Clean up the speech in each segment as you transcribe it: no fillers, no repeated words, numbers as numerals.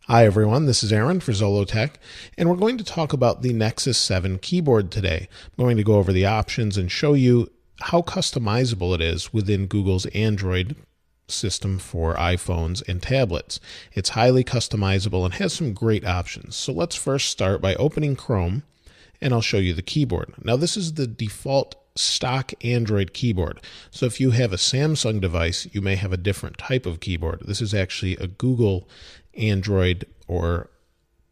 Hi everyone, this is Aaron for Zollotech, and we're going to talk about the Nexus 7 keyboard today. I'm going to go over the options and show you how customizable it is within Google's Android system for iPhones and tablets. It's highly customizable and has some great options. So let's first start by opening Chrome, and I'll show you the keyboard. Now this is the default stock Android keyboard. So if you have a Samsung device, you may have a different type of keyboard. This is actually a Google Android or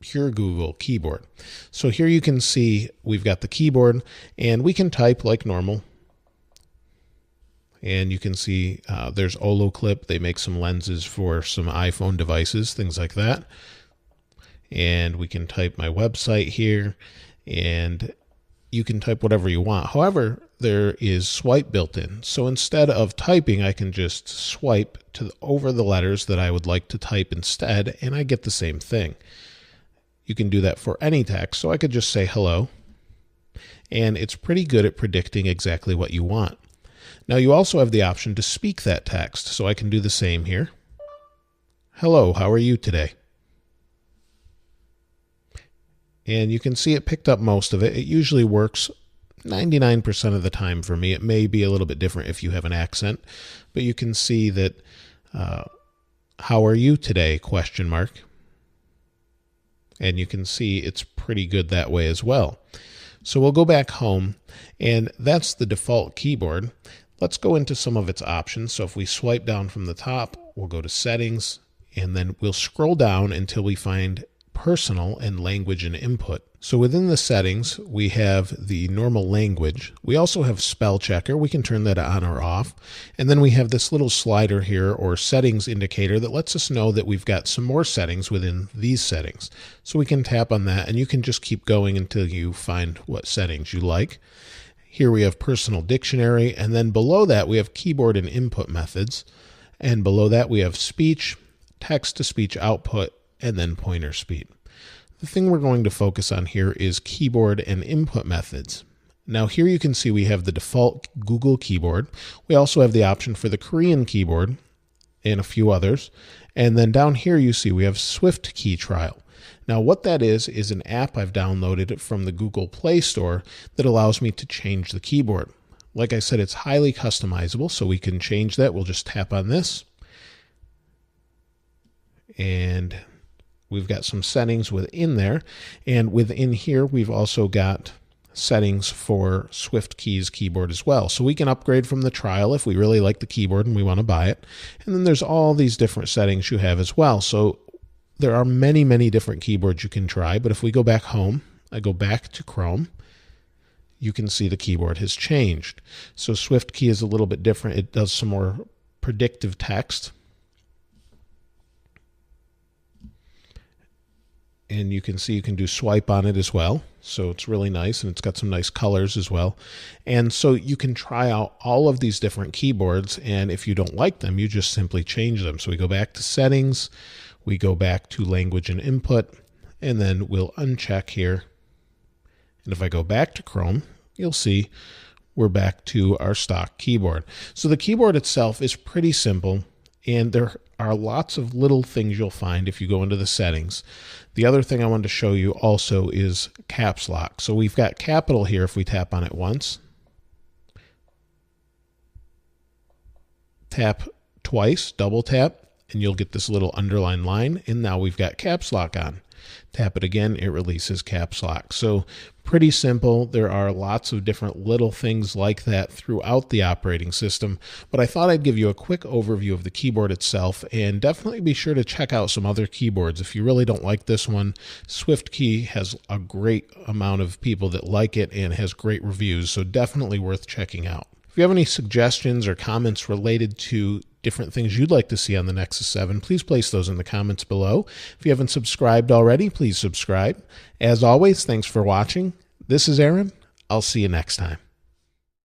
pure Google keyboard. So here you can see we've got the keyboard and we can type like normal. And you can see there's Olloclip. They make some lenses for some iPhone devices, things like that. And we can type my website here and you can type whatever you want. However, there is swipe built in. So instead of typing, I can just swipe over the letters that I would like to type instead, and I get the same thing. You can do that for any text. So I could just say hello, and it's pretty good at predicting exactly what you want. Now you also have the option to speak that text. So I can do the same here. Hello, how are you today? And you can see it picked up most of it. It usually works 99% of the time for me. It may be a little bit different if you have an accent, but you can see that how are you today? ? And you can see it's pretty good that way as well. So we'll go back home, and that's the default keyboard. Let's go into some of its options. So if we swipe down from the top, we'll go to settings, and then we'll scroll down until we find personal and language and input. So within the settings, we have the normal language. We also have spell checker. We can turn that on or off. And then we have this little slider here or settings indicator that lets us know that we've got some more settings within these settings. So we can tap on that and you can just keep going until you find what settings you like. Here we have personal dictionary, and then below that we have keyboard and input methods. And below that we have speech, text-to-speech output, and then pointer speed. The thing we're going to focus on here is keyboard and input methods. Now here you can see we have the default Google keyboard. We also have the option for the Korean keyboard and a few others. And then down here you see we have Swift Key Trial. Now what that is an app I've downloaded from the Google Play Store that allows me to change the keyboard. Like I said, it's highly customizable, so we can change that. We'll just tap on this. And we've got some settings within there, and within here we've also got settings for Swift Keys keyboard as well. So we can upgrade from the trial if we really like the keyboard and we want to buy it. And then there's all these different settings you have as well. So there are many, many different keyboards you can try, but if we go back home, I go back to Chrome, you can see the keyboard has changed. So Swift Key is a little bit different. It does some more predictive text. And you can see you can do swipe on it as well. So it's really nice, and it's got some nice colors as well. And so you can try out all of these different keyboards, and if you don't like them, you just simply change them. So we go back to settings, we go back to language and input, and then we'll uncheck here. And if I go back to Chrome, you'll see we're back to our stock keyboard. So the keyboard itself is pretty simple, and there are lots of little things you'll find if you go into the settings. The other thing I wanted to show you also is caps lock. So we've got capital here if we tap on it once. Tap twice, double tap, and you'll get this little underlined line, and now we've got caps lock on. Tap it again, it releases caps lock. So pretty simple. There are lots of different little things like that throughout the operating system, but I thought I'd give you a quick overview of the keyboard itself, and definitely be sure to check out some other keyboards. If you really don't like this one, Swift Key has a great amount of people that like it and has great reviews, so definitely worth checking out. If you have any suggestions or comments related to different things you'd like to see on the Nexus 7, please place those in the comments below. If you haven't subscribed already, please subscribe. As always, thanks for watching. This is Aaron. I'll see you next time.